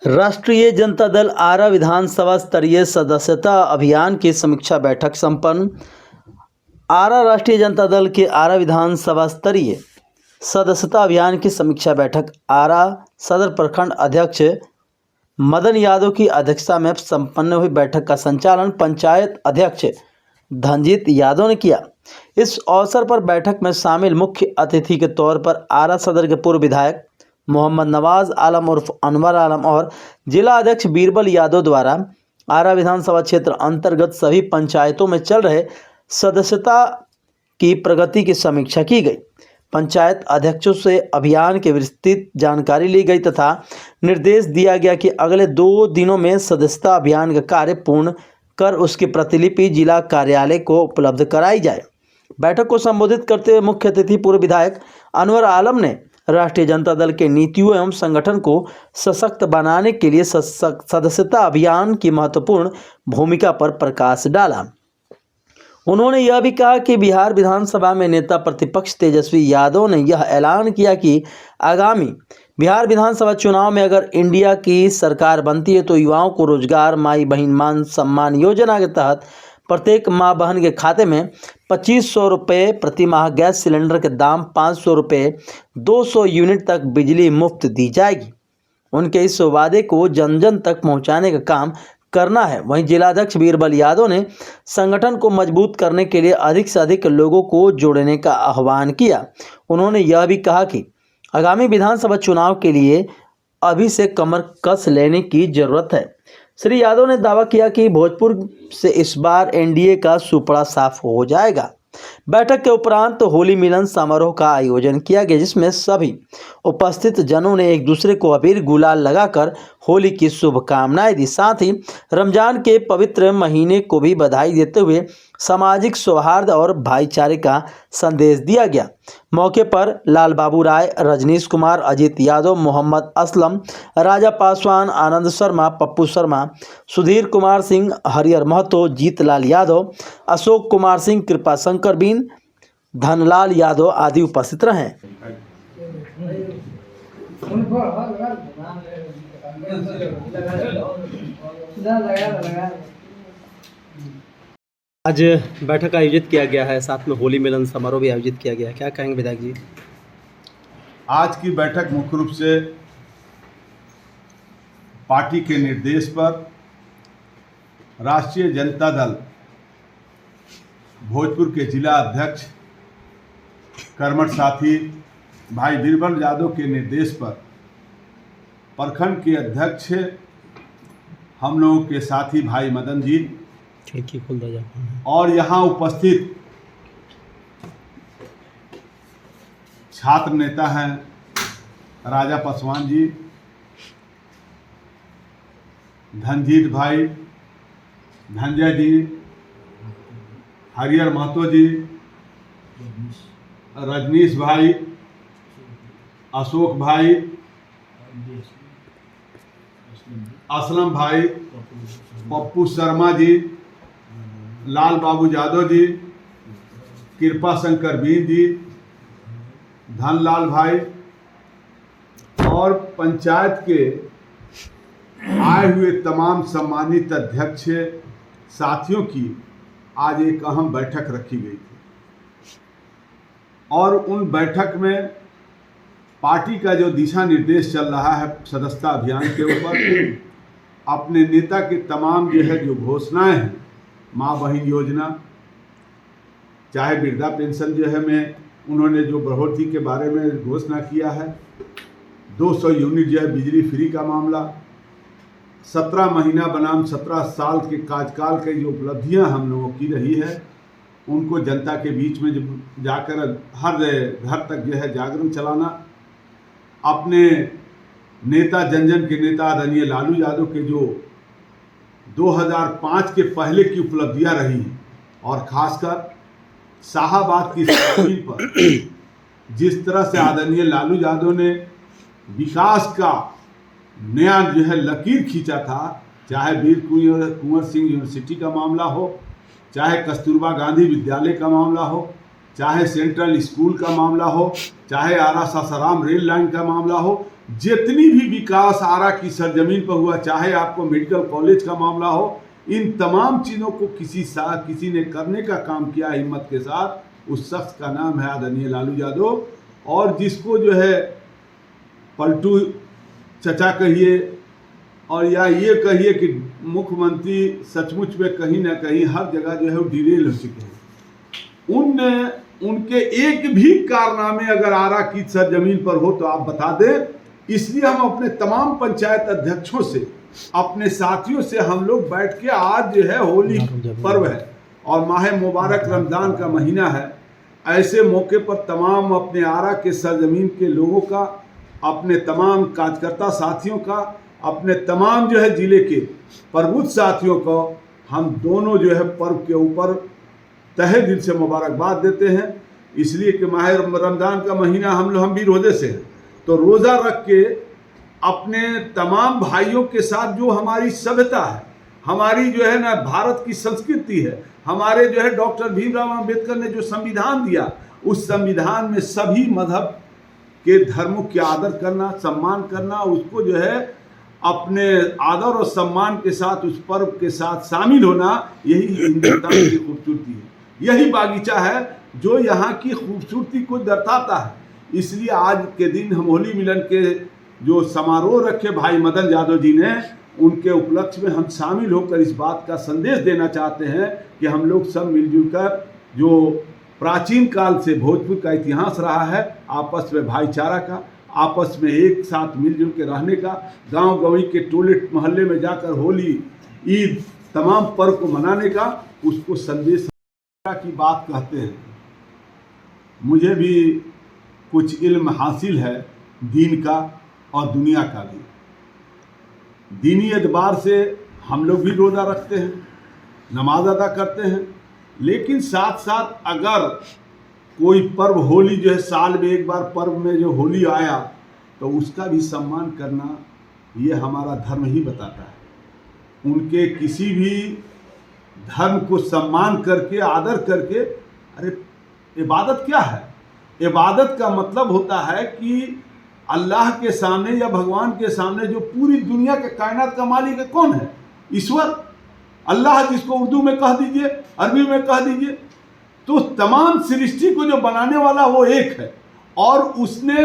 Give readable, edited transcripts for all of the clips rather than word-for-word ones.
राष्ट्रीय जनता दल आरा विधानसभा स्तरीय सदस्यता अभियान की समीक्षा बैठक संपन्न। आरा राष्ट्रीय जनता दल के आरा विधानसभा स्तरीय सदस्यता अभियान की समीक्षा बैठक आरा सदर प्रखंड अध्यक्ष मदन यादव की अध्यक्षता में संपन्न हुई। बैठक का संचालन पंचायत अध्यक्ष धनजीत यादव ने किया। इस अवसर पर बैठक में शामिल मुख्य अतिथि के तौर पर आरा सदर के पूर्व विधायक मोहम्मद नवाज आलम उर्फ अनवर आलम और जिला अध्यक्ष बीरबल यादव द्वारा आरा विधानसभा क्षेत्र अंतर्गत सभी पंचायतों में चल रहे सदस्यता की प्रगति की समीक्षा की गई। पंचायत अध्यक्षों से अभियान की विस्तृत जानकारी ली गई तथा निर्देश दिया गया कि अगले 2 दिनों में सदस्यता अभियान का कार्य पूर्ण कर उसकी प्रतिलिपि जिला कार्यालय को उपलब्ध कराई जाए। बैठक को संबोधित करते हुए मुख्य अतिथि पूर्व विधायक अनवर आलम ने राष्ट्रीय जनता दल के नीतियों एवं संगठन को सशक्त बनाने के लिए सदस्यता अभियान की महत्वपूर्ण भूमिका पर प्रकाश डाला। उन्होंने यह भी कहा कि बिहार विधानसभा में नेता प्रतिपक्ष तेजस्वी यादव ने यह ऐलान किया कि आगामी बिहार विधानसभा चुनाव में अगर इंडिया की सरकार बनती है तो युवाओं को रोजगार, माई बहन मान सम्मान योजना के तहत प्रत्येक माँ बहन के खाते में 2500 रुपये प्रति माह, गैस सिलेंडर के दाम 500 रुपये, 200 यूनिट तक बिजली मुफ्त दी जाएगी। उनके इस वादे को जन जन तक पहुंचाने का काम करना है। वहीं जिलाध्यक्ष बीरबल यादव ने संगठन को मजबूत करने के लिए अधिक से अधिक लोगों को जोड़ने का आह्वान किया। उन्होंने यह भी कहा कि आगामी विधानसभा चुनाव के लिए अभी से कमर कस लेने की जरूरत है। श्री यादव ने दावा किया कि भोजपुर से इस बार एनडीए का सुपड़ा साफ हो जाएगा। बैठक के उपरांत होली मिलन समारोह का आयोजन किया गया, जिसमें सभी उपस्थित जनों ने एक दूसरे को अबीर गुलाल लगाकर होली की शुभकामनाएं दी। साथ ही रमजान के पवित्र महीने को भी बधाई देते हुए सामाजिक सौहार्द और भाईचारे का संदेश दिया गया। मौके पर लाल बाबू राय, रजनीश कुमार, अजीत यादव, मोहम्मद असलम, राजा पासवान, आनंद शर्मा, पप्पू शर्मा, सुधीर कुमार सिंह, हरिहर महतो, जीतलाल यादव, अशोक कुमार सिंह, कृपा शंकर बीन, धनलाल यादव आदि उपस्थित रहे। आज बैठक आयोजित किया गया है, साथ में होली मिलन समारोह भी आयोजित किया गया है। क्या कहेंगे विधायक जी? आज की बैठक मुख्य रूप से पार्टी के निर्देश पर राष्ट्रीय जनता दल भोजपुर के जिला अध्यक्ष कर्मठ साथी भाई बीरबल यादव के निर्देश पर प्रखंड के अध्यक्ष हम लोगों के साथी भाई मदन जी खिड़की खोल दो और यहाँ उपस्थित छात्र नेता हैं राजा पासवान जी, धनजीत भाई, धनजय जी, हरिहर महतो जी, रजनीश भाई, अशोक भाई, असलम भाई, पप्पू शर्मा जी, लाल बाबू यादव जी, कृपा शंकर बीन जी, धनलाल भाई और पंचायत के आए हुए तमाम सम्मानित अध्यक्ष साथियों की आज एक अहम बैठक रखी गई थी और उन बैठक में पार्टी का जो दिशा निर्देश चल रहा है सदस्यता अभियान के ऊपर, अपने नेता के तमाम जो घोषणाएं हैं, माँ बहन योजना, चाहे वृद्धा पेंशन में उन्होंने जो बढ़ोतरी के बारे में घोषणा किया है, 200 यूनिट बिजली फ्री का मामला, 17 महीना बनाम 17 साल के कार्यकाल की जो उपलब्धियां हम लोगों की रही है, उनको जनता के बीच में जाकर हर घर तक जागरण चलाना, अपने नेता जन जन के नेता आदरणीय लालू यादव के जो 2005 के पहले की उपलब्धियां रही हैं और ख़ासकर शाहाबाद की जमीन पर जिस तरह से आदरणीय लालू यादव ने विकास का नया लकीर खींचा था, चाहे वीर कुंवर सिंह यूनिवर्सिटी का मामला हो, चाहे कस्तूरबा गांधी विद्यालय का मामला हो, चाहे सेंट्रल स्कूल का मामला हो, चाहे आरा सासाराम रेल लाइन का मामला हो, जितनी भी विकास आरा की सरजमीन पर हुआ, चाहे आपको मेडिकल कॉलेज का मामला हो, इन तमाम चीज़ों को किसी ने करने का काम किया हिम्मत के साथ, उस शख्स का नाम है आदरणीय लालू यादव। और जिसको जो है पलटू चचा कहिए और या ये कहिए कि मुख्यमंत्री सचमुच में कहीं ना कहीं हर जगह जो है वो डिरेल हो चुके हैं। उनके एक भी कारनामे अगर आरा की सरजमीन पर हो तो आप बता दें। इसलिए हम अपने तमाम पंचायत अध्यक्षों से, अपने साथियों से हम लोग बैठ के, आज जो है होली पर्व है और माह मुबारक रमज़ान का महीना है, ऐसे मौके पर तमाम अपने आरा के सरजमीन के लोगों का, अपने तमाम कार्यकर्ता साथियों का, अपने तमाम जो है ज़िले के प्रबुद्ध साथियों को हम दोनों जो है पर्व के ऊपर तहे दिल से मुबारकबाद देते हैं। इसलिए कि माह रमज़ान का महीना हम भी रोज़े से हैं, तो रोज़ा रख के अपने तमाम भाइयों के साथ जो हमारी सभ्यता है, हमारी जो है ना भारत की संस्कृति है, हमारे जो है डॉक्टर भीमराव अंबेडकर ने जो संविधान दिया, उस संविधान में सभी मजहब के धर्मों के आदर करना, सम्मान करना, उसको जो है अपने आदर और सम्मान के साथ उस पर्व के साथ शामिल होना, यही हिंदुस्तान की खूबसूरती है। यही बागीचा है जो यहाँ की खूबसूरती को दर्शाता है। इसलिए आज के दिन हम होली मिलन के जो समारोह रखे भाई मदन यादव जी ने, उनके उपलक्ष्य में हम शामिल होकर इस बात का संदेश देना चाहते हैं कि हम लोग सब मिलजुल कर, जो प्राचीन काल से भोजपुर का इतिहास रहा है, आपस में भाईचारा का, आपस में एक साथ मिलजुल के रहने का, गांव गंवई के टोले मोहल्ले में जाकर होली, ईद, तमाम पर्व को मनाने का, उसको संदेश की बात कहते हैं। मुझे भी कुछ इल्म हासिल है दीन का और दुनिया का भी। दीनी एतबार से हम लोग भी रोज़ा रखते हैं, नमाज अदा करते हैं, लेकिन साथ साथ अगर कोई पर्व, होली जो है साल में एक बार पर्व में जो होली आया, तो उसका भी सम्मान करना ये हमारा धर्म ही बताता है। उनके किसी भी धर्म को सम्मान करके, आदर करके, अरे इबादत क्या है? इबादत का मतलब होता है कि अल्लाह के सामने या भगवान के सामने जो पूरी दुनिया के कायनात का मालिक है, कौन है? ईश्वर, अल्लाह, जिसको उर्दू में कह दीजिए, अरबी में कह दीजिए, तो तमाम सृष्टि को जो बनाने वाला वो एक है और उसने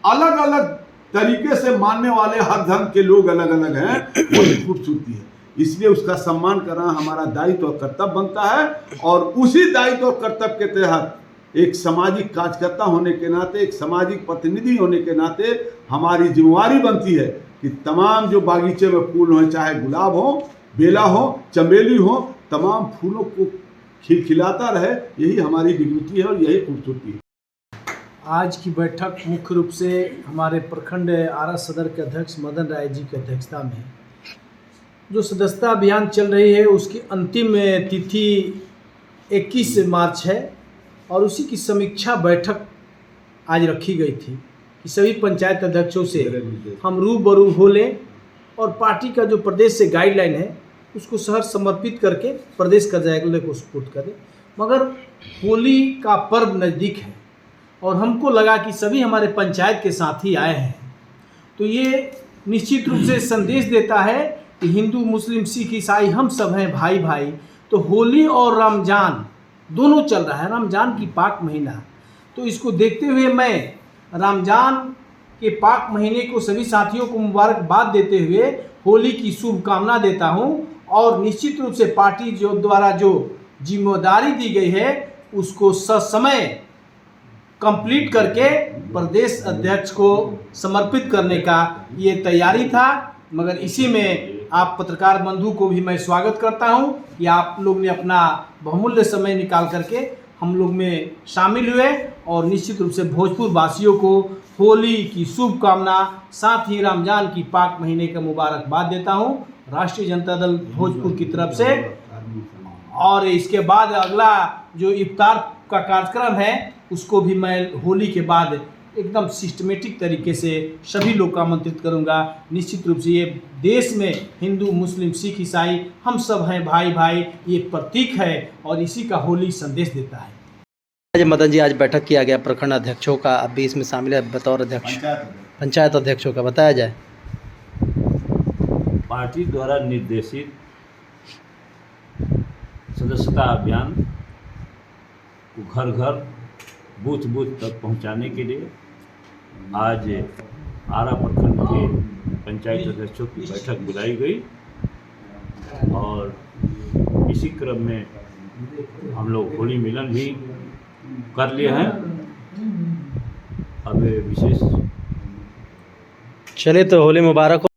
अलग अलग तरीके से मानने वाले हर धर्म के लोग अलग अलग हैं, वो खूबसूरती है। इसलिए उसका सम्मान करना हमारा दायित्व और कर्तव्य बनता है और उसी दायित्व और कर्तव्य के तहत एक सामाजिक कार्यकर्ता होने के नाते, एक सामाजिक प्रतिनिधि होने के नाते हमारी जिम्मेवारी बनती है कि तमाम जो बागीचे में फूल हों, चाहे गुलाब हो, बेला हो, चमेली हो, तमाम फूलों को खिलखिलाता रहे, यही हमारी डिग्निटी है और यही खूबसूरती है। आज की बैठक मुख्य रूप से हमारे प्रखंड आरा सदर के अध्यक्ष मदन राय जी की अध्यक्षता में जो सदस्यता अभियान चल रही है, उसकी अंतिम तिथि 21 मार्च है और उसी की समीक्षा बैठक आज रखी गई थी कि सभी पंचायत अध्यक्षों से हम रूबरू हो लें और पार्टी का जो प्रदेश से गाइडलाइन है उसको शहर समर्पित करके प्रदेश कार्यालय को सपोर्ट करें। मगर होली का पर्व नज़दीक है और हमको लगा कि सभी हमारे पंचायत के साथी आए हैं, तो ये निश्चित रूप से संदेश देता है कि हिंदू, मुस्लिम, सिख, ईसाई हम सब हैं भाई भाई। तो होली और रमज़ान दोनों चल रहा है, रमज़ान की पाक महीना, तो इसको देखते हुए मैं रमज़ान के पाक महीने को सभी साथियों को मुबारकबाद देते हुए होली की शुभकामना देता हूं और निश्चित रूप से पार्टी जो द्वारा जो जिम्मेदारी दी गई है उसको ससमय कंप्लीट करके प्रदेश अध्यक्ष को समर्पित करने का ये तैयारी था। मगर इसी में आप पत्रकार बंधु को भी मैं स्वागत करता हूं कि आप लोग ने अपना बहुमूल्य समय निकाल करके हम लोग में शामिल हुए और निश्चित रूप से भोजपुर वासियों को होली की शुभकामना, साथ ही रमज़ान की पाक महीने का मुबारकबाद देता हूं राष्ट्रीय जनता दल भोजपुर की तरफ से। और इसके बाद अगला जो इफ्तार का कार्यक्रम है उसको भी मैं होली के बाद एकदम सिस्टमेटिक तरीके से सभी लोग को आमंत्रित करूंगा। निश्चित रूप से ये देश में हिंदू, मुस्लिम, सिख, ईसाई हम सब हैं भाई भाई, ये प्रतीक है और इसी का होली संदेश देता है। मदन जी, आज बैठक किया गया प्रखंड अध्यक्षों का, आप भी इसमें शामिल है बतौर अध्यक्ष, पंचायत अध्यक्षों का, बताया जाए। पार्टी द्वारा निर्देशित सदस्यता अभियान को घर घर बूथ बूथ तक पहुंचाने के लिए आज आरा प्रखंड के पंचायत अध्यक्षों की बैठक बुलाई गई और इसी क्रम में हम लोग होली मिलन भी कर लिए हैं। अब विशेष चलिए, तो होली मुबारक हो।